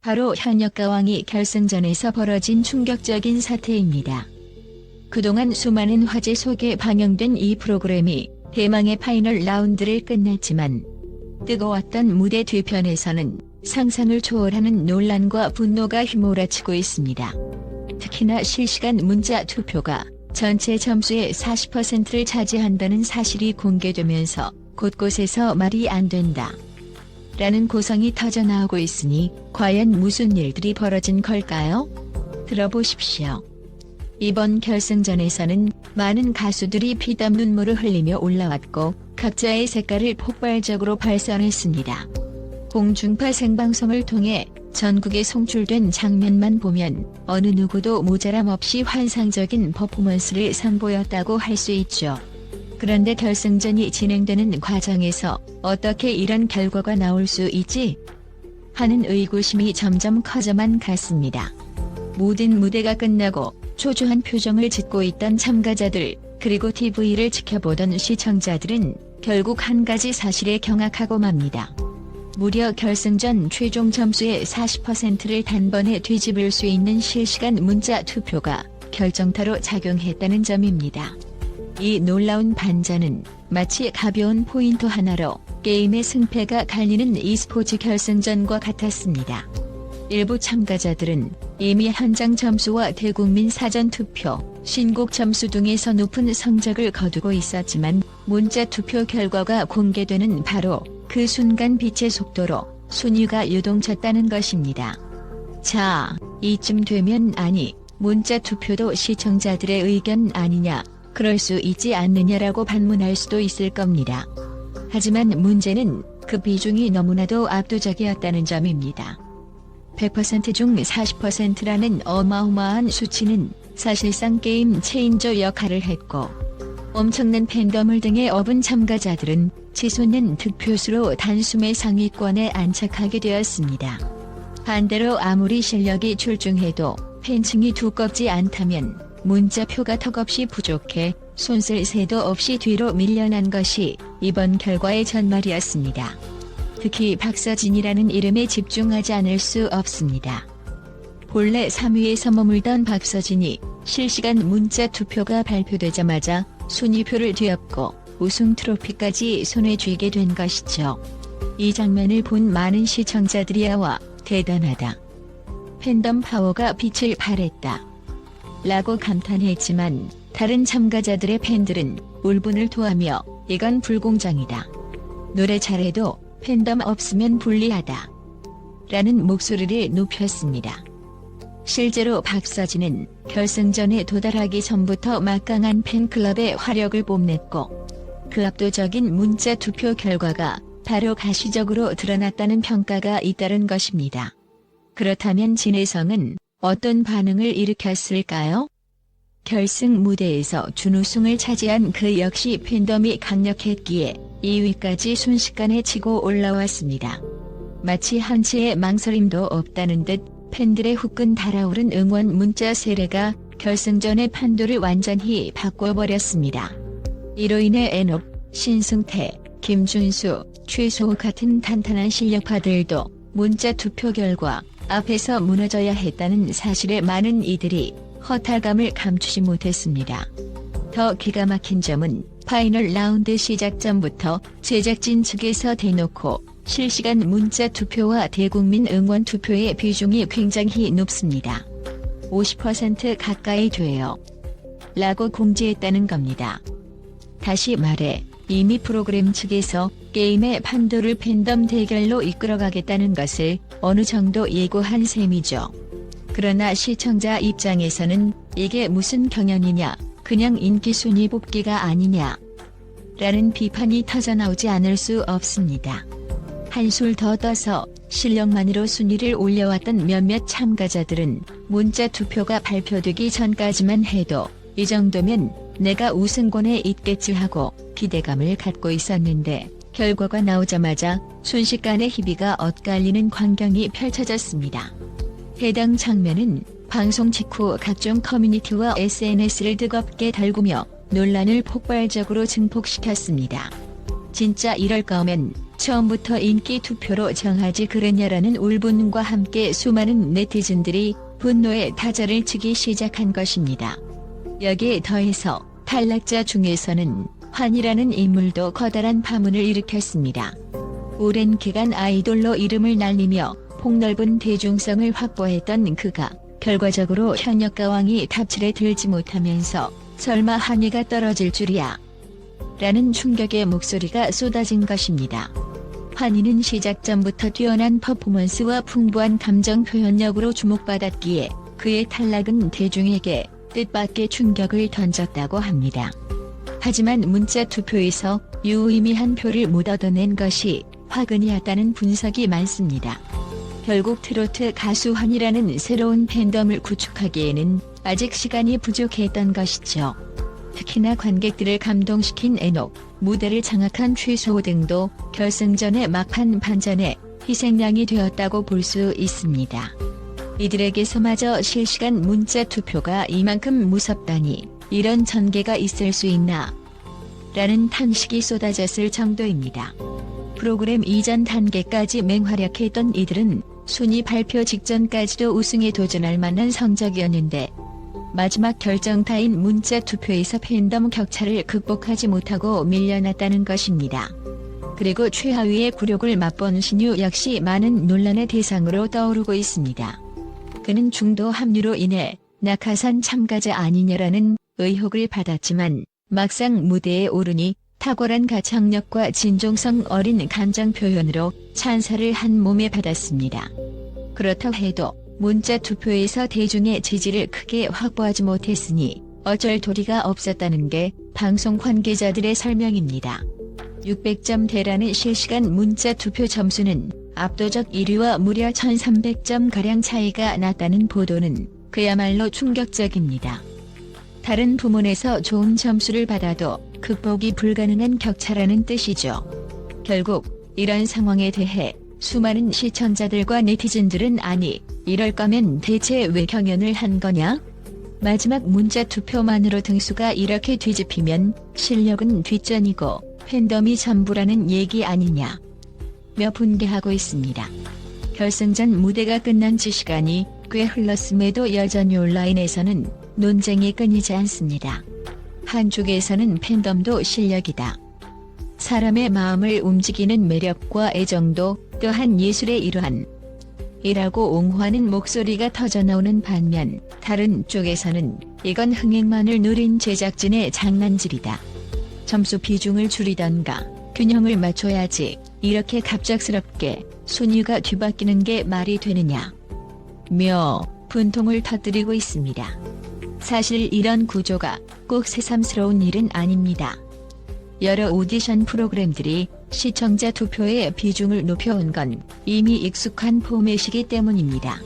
바로 현역가왕이 결승전에서 벌어진 충격적인 사태입니다. 그동안 수많은 화제 속에 방영된 이 프로그램이 대망의 파이널 라운드를 끝냈지만 뜨거웠던 무대 뒤편에서는 상상을 초월하는 논란과 분노가 휘몰아치고 있습니다. 특히나 실시간 문자 투표가 전체 점수의 40%를 차지한다는 사실이 공개되면서 곳곳에서 말이 안 된다 라는 고성이 터져나오고 있으니 과연 무슨 일들이 벌어진 걸까요? 들어보십시오. 이번 결승전에서는 많은 가수들이 피땀 눈물을 흘리며 올라왔고 각자의 색깔을 폭발적으로 발산했습니다. 공중파 생방송을 통해 전국에 송출된 장면만 보면 어느 누구도 모자람 없이 환상적인 퍼포먼스를 선보였다고 할 수 있죠. 그런데 결승전이 진행되는 과정에서 어떻게 이런 결과가 나올 수 있지? 하는 의구심이 점점 커져만 갔습니다. 모든 무대가 끝나고 초조한 표정을 짓고 있던 참가자들, 그리고 TV를 지켜보던 시청자들은 결국 한 가지 사실에 경악하고 맙니다. 무려 결승전 최종 점수의 40%를 단번에 뒤집을 수 있는 실시간 문자 투표가 결정타로 작용했다는 점입니다. 이 놀라운 반전은 마치 가벼운 포인트 하나로 게임의 승패가 갈리는 e스포츠 결승전과 같았습니다. 일부 참가자들은 이미 현장 점수와 대국민 사전투표, 신곡 점수 등에서 높은 성적을 거두고 있었지만 문자 투표 결과가 공개되는 바로 그 순간 빛의 속도로 순위가 요동쳤다는 것입니다. 자, 이쯤 되면 아니, 문자 투표도 시청자들의 의견 아니냐, 그럴 수 있지 않느냐라고 반문할 수도 있을 겁니다. 하지만 문제는 그 비중이 너무나도 압도적이었다는 점입니다. 100% 중 40%라는 어마어마한 수치는 사실상 게임 체인저 역할을 했고, 엄청난 팬덤을 등에 업은 참가자들은 치솟는 득표수로 단숨에 상위권에 안착하게 되었습니다. 반대로 아무리 실력이 출중해도 팬층이 두껍지 않다면 문자표가 턱없이 부족해 손쓸 새도 없이 뒤로 밀려난 것이 이번 결과의 전말이었습니다. 특히 박서진이라는 이름에 집중하지 않을 수 없습니다. 본래 3위에서 머물던 박서진이 실시간 문자 투표가 발표되자마자 순위표를 뒤엎고 우승 트로피까지 손에 쥐게 된 것이죠. 이 장면을 본 많은 시청자들이야 와 대단하다. 팬덤 파워가 빛을 발했다 라고 감탄했지만 다른 참가자들의 팬들은 울분을 토하며 이건 불공정이다. 노래 잘해도 팬덤 없으면 불리하다 라는 목소리를 높였습니다. 실제로 박서진은 결승전에 도달하기 전부터 막강한 팬클럽의 화력을 뽐냈고 그 압도적인 문자 투표 결과가 바로 가시적으로 드러났다는 평가가 잇따른 것입니다. 그렇다면 진혜성은 어떤 반응을 일으켰을까요? 결승 무대에서 준우승을 차지한 그 역시 팬덤이 강력했기에 2위까지 순식간에 치고 올라왔습니다. 마치 한치의 망설임도 없다는 듯 팬들의 후끈 달아오른 응원 문자 세례가 결승전의 판도를 완전히 바꿔버렸습니다. 이로 인해 엔옥, 신승태, 김준수, 최소호 같은 탄탄한 실력파들도 문자 투표 결과 앞에서 무너져야 했다는 사실에 많은 이들이 허탈감을 감추지 못했습니다. 더 기가 막힌 점은 파이널 라운드 시작 전부터 제작진 측에서 대놓고 실시간 문자 투표와 대국민 응원 투표의 비중이 굉장히 높습니다. 50% 가까이 돼요 라고 공지했다는 겁니다. 다시 말해 이미 프로그램 측에서 게임의 판도를 팬덤 대결로 이끌어가겠다는 것을 어느 정도 예고한 셈이죠. 그러나 시청자 입장에서는 이게 무슨 경연이냐, 그냥 인기 순위 뽑기가 아니냐 라는 비판이 터져나오지 않을 수 없습니다. 한술 더 떠서 실력만으로 순위를 올려왔던 몇몇 참가자들은 문자 투표가 발표되기 전까지만 해도 이 정도면 내가 우승권에 있겠지 하고 기대감을 갖고 있었는데 결과가 나오자마자 순식간에 희비가 엇갈리는 광경이 펼쳐졌습니다. 해당 장면은 방송 직후 각종 커뮤니티와 SNS를 뜨겁게 달구며 논란을 폭발적으로 증폭시켰습니다. 진짜 이럴 거면 처음부터 인기 투표로 정하지 그랬냐라는 울분과 함께 수많은 네티즌들이 분노의 타자를 치기 시작한 것입니다. 여기에 더해서 탈락자 중에서는 환이라는 인물도 커다란 파문을 일으켰습니다. 오랜 기간 아이돌로 이름을 날리며 폭넓은 대중성을 확보했던 그가 결과적으로 현역가왕이 탑7에 들지 못하면서 설마 한이가 떨어질 줄이야 라는 충격의 목소리가 쏟아진 것입니다. 환희는 시작 전부터 뛰어난 퍼포먼스와 풍부한 감정 표현력으로 주목받았기에 그의 탈락은 대중에게 뜻밖의 충격을 던졌다고 합니다. 하지만 문자 투표에서 유의미한 표를 못 얻어낸 것이 화근이었다는 분석이 많습니다. 결국 트로트 가수 환희라는 새로운 팬덤을 구축하기에는 아직 시간이 부족했던 것이죠. 특히나 관객들을 감동시킨 애녹, 무대를 장악한 최소호 등도 결승전의 막판 반전에 희생양이 되었다고 볼 수 있습니다. 이들에게서마저 실시간 문자 투표가 이만큼 무섭다니 이런 전개가 있을 수 있나? 라는 탄식이 쏟아졌을 정도입니다. 프로그램 이전 단계까지 맹활약했던 이들은 순위 발표 직전까지도 우승에 도전할 만한 성적이었는데 마지막 결정타인 문자 투표에서 팬덤 격차를 극복하지 못하고 밀려났다는 것입니다. 그리고 최하위의 굴욕을 맛본 신유 역시 많은 논란의 대상으로 떠오르고 있습니다. 그는 중도 합류로 인해 낙하산 참가자 아니냐라는 의혹을 받았지만 막상 무대에 오르니 탁월한 가창력과 진정성 어린 감정 표현으로 찬사를 한 몸에 받았습니다. 그렇다고 해도 문자 투표에서 대중의 지지를 크게 확보하지 못했으니 어쩔 도리가 없었다는 게 방송 관계자들의 설명입니다. 600점대라는 실시간 문자 투표 점수는 압도적 1위와 무려 1300점가량 차이가 났다는 보도는 그야말로 충격적입니다. 다른 부문에서 좋은 점수를 받아도 극복이 불가능한 격차라는 뜻이죠. 결국 이런 상황에 대해 수많은 시청자들과 네티즌들은 아니, 이럴 거면 대체 왜 경연을 한 거냐? 마지막 문자 투표만으로 등수가 이렇게 뒤집히면 실력은 뒷전이고 팬덤이 전부라는 얘기 아니냐? 며 분개하고 있습니다. 결승전 무대가 끝난 지 시간이 꽤 흘렀음에도 여전히 온라인에서는 논쟁이 끊이지 않습니다. 한쪽에서는 팬덤도 실력이다. 사람의 마음을 움직이는 매력과 애정도 또한 예술의 일환 이라고 옹호하는 목소리가 터져나오는 반면 다른 쪽에서는 이건 흥행만을 노린 제작진의 장난질이다. 점수 비중을 줄이던가 균형을 맞춰야지 이렇게 갑작스럽게 순위가 뒤바뀌는 게 말이 되느냐 며 분통을 터뜨리고 있습니다. 사실 이런 구조가 꼭 새삼스러운 일은 아닙니다. 여러 오디션 프로그램들이 시청자 투표의 비중을 높여온 건 이미 익숙한 포맷이기 때문입니다.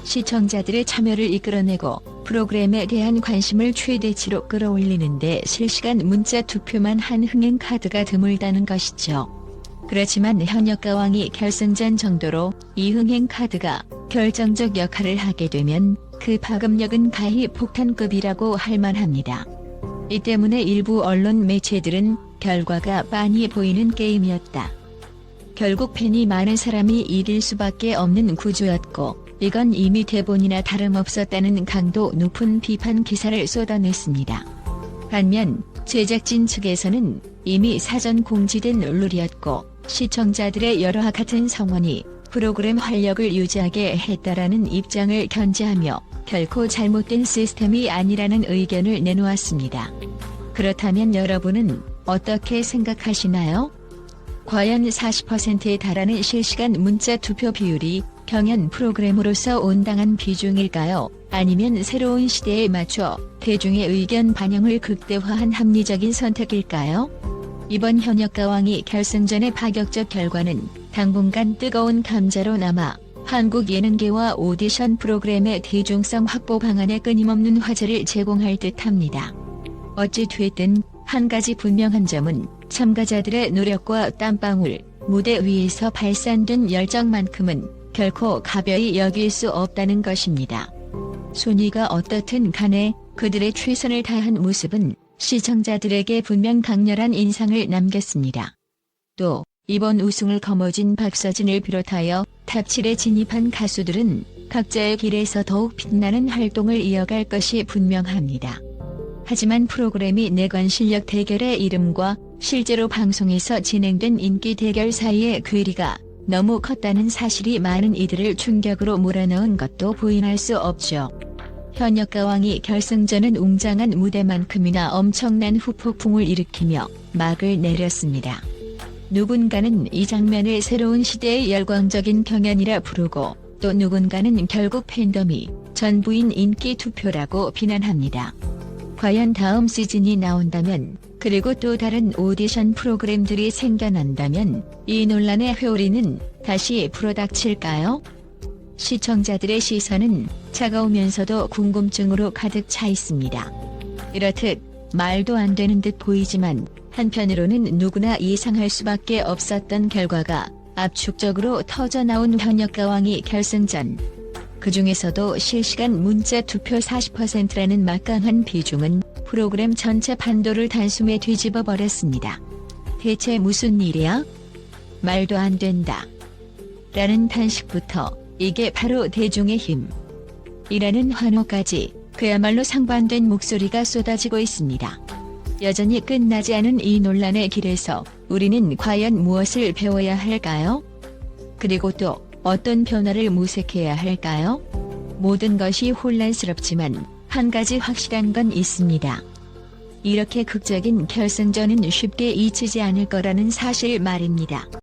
시청자들의 참여를 이끌어내고 프로그램에 대한 관심을 최대치로 끌어올리는데 실시간 문자 투표만 한 흥행 카드가 드물다는 것이죠. 그렇지만 현역가왕이 결승전 정도로 이 흥행 카드가 결정적 역할을 하게 되면 그 파급력은 가히 폭탄급이라고 할 만합니다. 이 때문에 일부 언론 매체들은 결과가 빤히 보이는 게임이었다. 결국 팬이 많은 사람이 이길 수밖에 없는 구조였고 이건 이미 대본이나 다름없었다는 강도 높은 비판 기사를 쏟아냈습니다. 반면 제작진 측에서는 이미 사전 공지된 룰이었고 시청자들의 여러와 같은 성원이 프로그램 활력을 유지하게 했다라는 입장을 견지하며 결코 잘못된 시스템이 아니라는 의견을 내놓았습니다. 그렇다면 여러분은 어떻게 생각하시나요? 과연 40%에 달하는 실시간 문자 투표 비율이 경연 프로그램으로서 온당한 비중일까요? 아니면 새로운 시대에 맞춰 대중의 의견 반영을 극대화한 합리적인 선택일까요? 이번 현역가왕이 결승전의 파격적 결과는 당분간 뜨거운 감자로 남아 한국 예능계와 오디션 프로그램의 대중성 확보 방안에 끊임없는 화제를 제공할 듯합니다. 어찌 됐든 한 가지 분명한 점은 참가자들의 노력과 땀방울, 무대 위에서 발산된 열정만큼은 결코 가벼이 여길 수 없다는 것입니다. 순위가 어떻든 간에 그들의 최선을 다한 모습은 시청자들에게 분명 강렬한 인상을 남겼습니다. 또 이번 우승을 거머쥔 박서진을 비롯하여 탑7에 진입한 가수들은 각자의 길에서 더욱 빛나는 활동을 이어갈 것이 분명합니다. 하지만 프로그램이 내관 실력 대결의 이름과 실제로 방송에서 진행된 인기 대결 사이의 괴리가 너무 컸다는 사실이 많은 이들을 충격으로 몰아넣은 것도 부인할 수 없죠. 현역가왕이 결승전은 웅장한 무대만큼이나 엄청난 후폭풍을 일으키며 막을 내렸습니다. 누군가는 이 장면을 새로운 시대의 열광적인 경연이라 부르고 또 누군가는 결국 팬덤이 전부인 인기 투표라고 비난합니다. 과연 다음 시즌이 나온다면 그리고 또 다른 오디션 프로그램들이 생겨난다면 이 논란의 회오리는 다시 불어닥칠까요? 시청자들의 시선은 차가우면서도 궁금증으로 가득 차 있습니다. 이렇듯 말도 안 되는 듯 보이지만 한편으로는 누구나 예상할 수밖에 없었던 결과가 압축적으로 터져나온 현역가왕이 결승전. 그 중에서도 실시간 문자 투표 40%라는 막강한 비중은 프로그램 전체 판도를 단숨에 뒤집어 버렸습니다. 대체 무슨 일이야? 말도 안 된다. 라는 탄식부터 이게 바로 대중의 힘. 이라는 환호까지 그야말로 상반된 목소리가 쏟아지고 있습니다. 여전히 끝나지 않은 이 논란의 길에서 우리는 과연 무엇을 배워야 할까요? 그리고 또 어떤 변화를 모색해야 할까요? 모든 것이 혼란스럽지만 한 가지 확실한 건 있습니다. 이렇게 극적인 결승전은 쉽게 잊히지 않을 거라는 사실 말입니다.